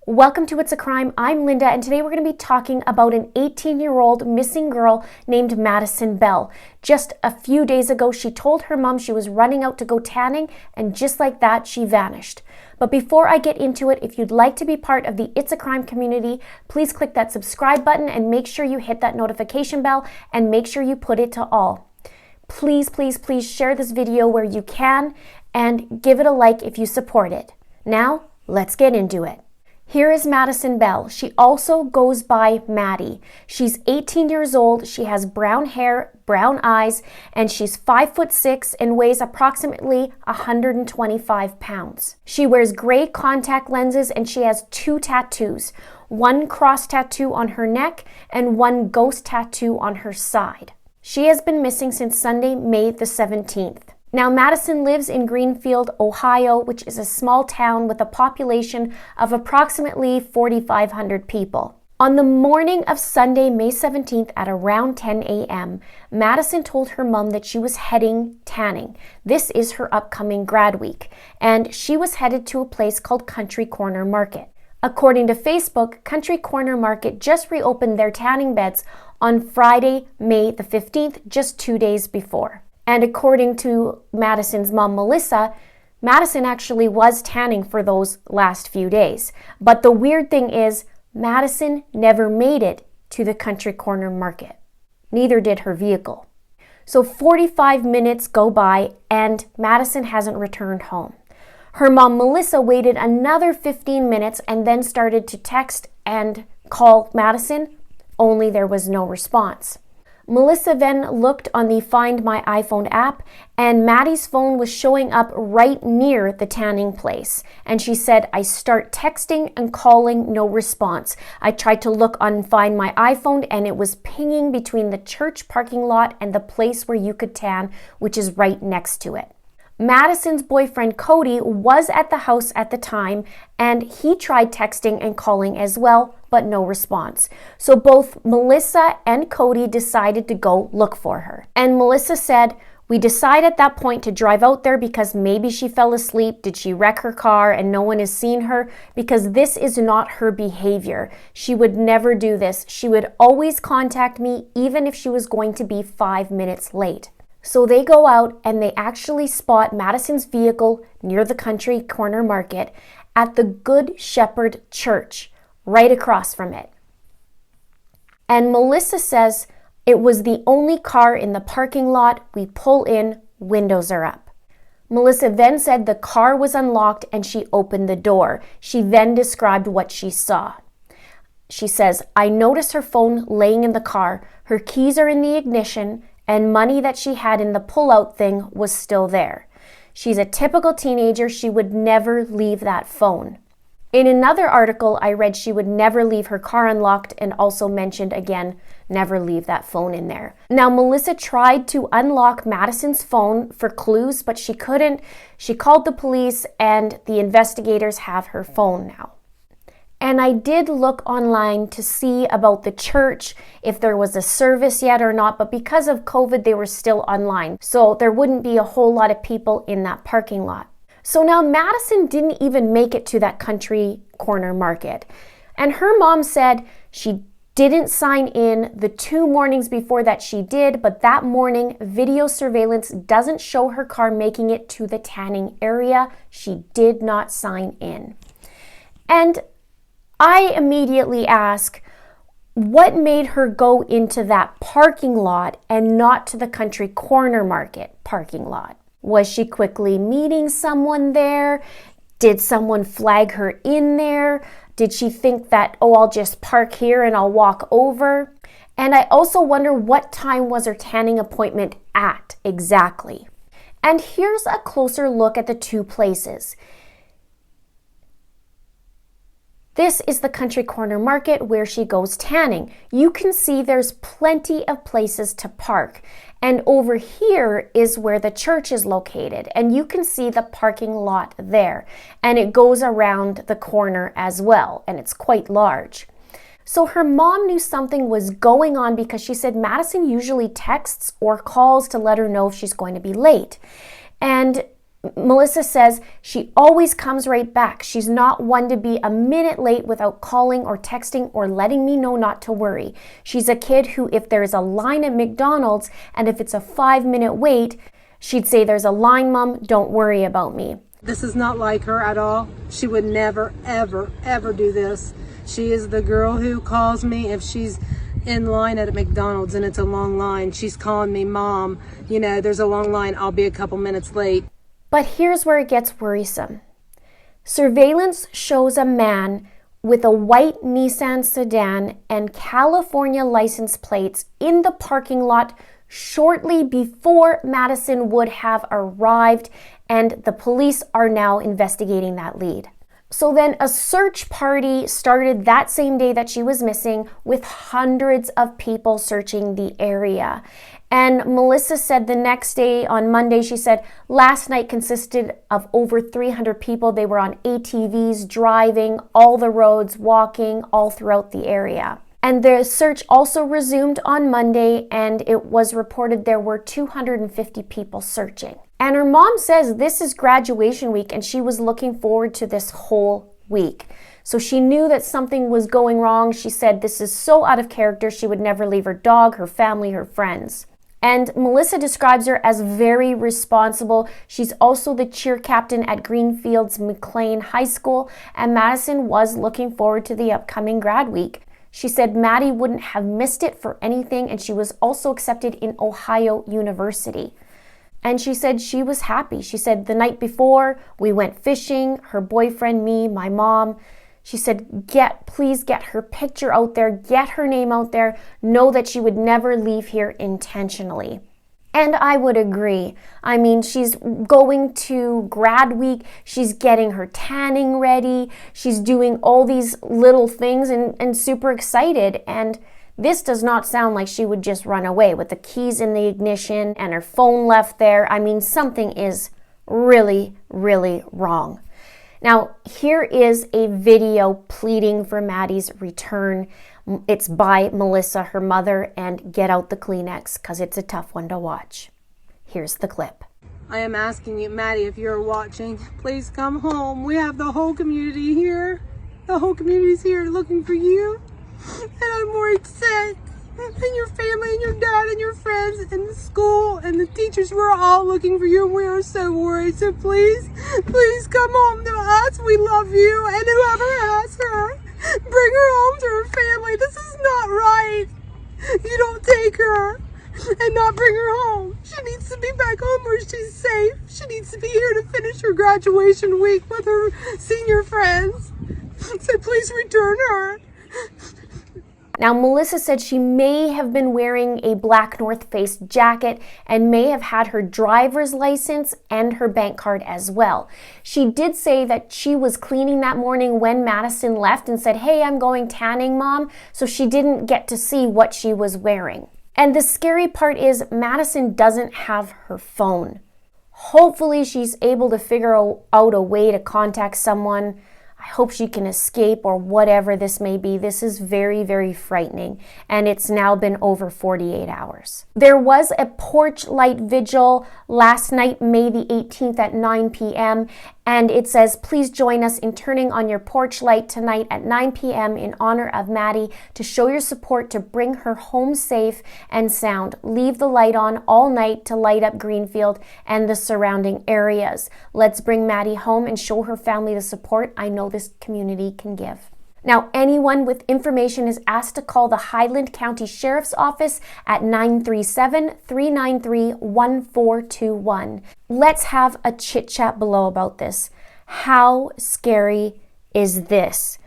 Welcome to It's a Crime. I'm Linda, and today we're going to be talking about an 18-year-old missing girl named Madison Bell. Just a few days ago, she told her mom she was running out to go tanning, and just like that, she vanished. But before I get into it, if you'd like to be part of the It's a Crime community, please click that subscribe button and make sure you hit that notification bell and make sure you put it to all. Please, please, please share this video where you can and give it a like if you support it. Now, let's get into it. Here is Madison Bell. She also goes by Maddie. She's 18 years old. She has brown hair, brown eyes, and she's 5'6" and weighs approximately 125 pounds. She wears gray contact lenses and she has 2 tattoos, one cross tattoo on her neck and one ghost tattoo on her side. She has been missing since Sunday, May the 17th. Now, Madison lives in Greenfield, Ohio, which is a small town with a population of approximately 4,500 people. On the morning of Sunday, May 17th at around 10 a.m., Madison told her mom that she was heading tanning. This is her upcoming grad week, and she was headed to a place called Country Corner Market. According to Facebook, Country Corner Market just reopened their tanning beds on Friday, May the 15th, just 2 days before. And according to Madison's mom, Melissa, Madison actually was tanning for those last few days. But the weird thing is, Madison never made it to the Country Corner Market. Neither did her vehicle. So 45 minutes go by and Madison hasn't returned home. Her mom, Melissa, waited another 15 minutes and then started to text and call Madison, only there was no response. Melissa then looked on the Find My iPhone app and Maddie's phone was showing up right near the tanning place. And she said, I start texting and calling, no response. I tried to look on Find My iPhone and it was pinging between the church parking lot and the place where you could tan, which is right next to it. Madison's boyfriend Cody was at the house at the time and he tried texting and calling as well, but no response. So both Melissa and Cody decided to go look for her. And Melissa said, we decided at that point to drive out there because maybe she fell asleep. Did she wreck her car and no one has seen her? Because this is not her behavior. She would never do this. She would always contact me even if she was going to be 5 minutes late. So they go out and they actually spot Madison's vehicle near the Country Corner Market at the Good Shepherd Church, right across from it. And Melissa says, it was the only car in the parking lot. We pull in, windows are up. Melissa then said the car was unlocked and she opened the door. She then described what she saw. She says, I noticed her phone laying in the car. Her keys are in the ignition and money that she had in the pull-out thing was still there. She's a typical teenager. She would never leave that phone. In another article, I read she would never leave her car unlocked and also mentioned again, never leave that phone in there. Now, Melissa tried to unlock Madison's phone for clues, but she couldn't. She called the police and the investigators have her phone now. And I did look online to see about the church, if there was a service yet or not, but because of COVID, they were still online. So there wouldn't be a whole lot of people in that parking lot. So now Madison didn't even make it to that Country Corner Market. And her mom said she didn't sign in the 2 mornings before that she did, but that morning video surveillance doesn't show her car making it to the tanning area. She did not sign in. And I immediately ask, what made her go into that parking lot and not to the Country Corner Market parking lot? Was she quickly meeting someone there? Did someone flag her in there? Did she think that, oh, I'll just park here and I'll walk over? And I also wonder what time was her tanning appointment at exactly? And here's a closer look at the 2 places. This is the Country Corner Market where she goes tanning. You can see there's plenty of places to park. And over here is where the church is located. And you can see the parking lot there. And it goes around the corner as well. And it's quite large. So her mom knew something was going on because she said Madison usually texts or calls to let her know if she's going to be late. And Melissa says she always comes right back. She's not one to be a minute late without calling or texting or letting me know not to worry. She's a kid who, if there's a line at McDonald's and if it's a 5-minute wait, she'd say, "There's a line, Mom, don't worry about me." This is not like her at all. She would never, ever, ever do this. She is the girl who calls me if she's in line at a McDonald's and it's a long line. She's calling me, "Mom, you know, there's a long line. I'll be a couple minutes late." But here's where it gets worrisome. Surveillance shows a man with a white Nissan sedan and California license plates in the parking lot shortly before Madison would have arrived, and the police are now investigating that lead. So then a search party started that same day that she was missing, with hundreds of people searching the area. And Melissa said the next day, on Monday, she said, last night consisted of over 300 people. They were on ATVs, driving all the roads, walking all throughout the area. And the search also resumed on Monday, and it was reported there were 250 people searching. And her mom says this is graduation week, and she was looking forward to this whole week. So she knew that something was going wrong. She said this is so out of character. She would never leave her dog, her family, her friends. And Melissa describes her as very responsible. She's also the cheer captain at Greenfield's McLean High School, and Madison was looking forward to the upcoming grad week. She said Maddie wouldn't have missed it for anything, and she was also accepted in Ohio University. And she said she was happy. She said the night before we went fishing, her boyfriend, me, my mom. She said, please get her picture out there, get her name out there, know that she would never leave here intentionally. And I would agree. I mean, she's going to grad week, she's getting her tanning ready, she's doing all these little things and super excited. And this does not sound like she would just run away with the keys in the ignition and her phone left there. I mean, something is really, really wrong. Now, here is a video pleading for Maddie's return. It's by Melissa, her mother, and get out the Kleenex because it's a tough one to watch. Here's the clip. I am asking you, Maddie, if you're watching, please come home. We have the whole community here. The whole community's here looking for you. And I'm worried sick. And your family and your dad and your friends and the school and the teachers, we're all looking for you. We are so worried. So please, please come home to us. We love you. And whoever has her, bring her home to her family. This is not right. You don't take her and not bring her home. She needs to be back home where she's safe. She needs to be here to finish her graduation week with her senior friends. So please return her. Now, Melissa said she may have been wearing a black North Face jacket and may have had her driver's license and her bank card as well. She did say that she was cleaning that morning when Madison left and said, "Hey, I'm going tanning, Mom," so she didn't get to see what she was wearing. And the scary part is Madison doesn't have her phone. Hopefully she's able to figure out a way to contact someone. I hope she can escape or whatever this may be. This is very, very frightening, and it's now been over 48 hours. There was a porch light vigil last night, May the 18th at 9 p.m., and it says, "Please join us in turning on your porch light tonight at 9 p.m. in honor of Maddie to show your support to bring her home safe and sound. Leave the light on all night to light up Greenfield and the surrounding areas. Let's bring Maddie home and show her family the support I know this community can give." Now, anyone with information is asked to call the Highland County Sheriff's Office at 937-393-1421. Let's have a chit-chat below about this. How scary is this?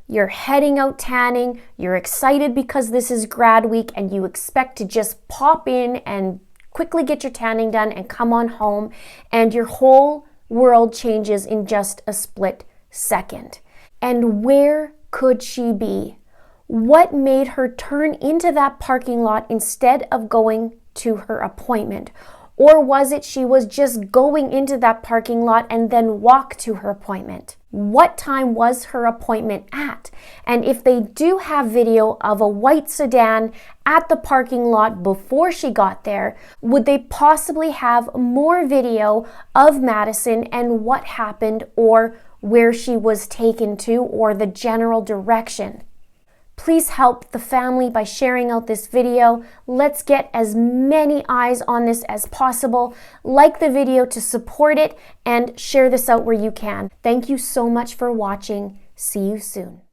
You're heading out tanning, you're excited because this is grad week, and you expect to just pop in and quickly get your tanning done and come on home, and your whole world changes in just a split second. And where could she be? What made her turn into that parking lot instead of going to her appointment? Or was it she was just going into that parking lot and then walk to her appointment? what time was her appointment at? And if they do have video of a white sedan at the parking lot before she got there, would they possibly have more video of Madison and what happened or where she was taken to or the general direction? Please help the family by sharing out this video. Let's get as many eyes on this as possible. Like the video to support it and share this out where you can. Thank you so much for watching. See you soon.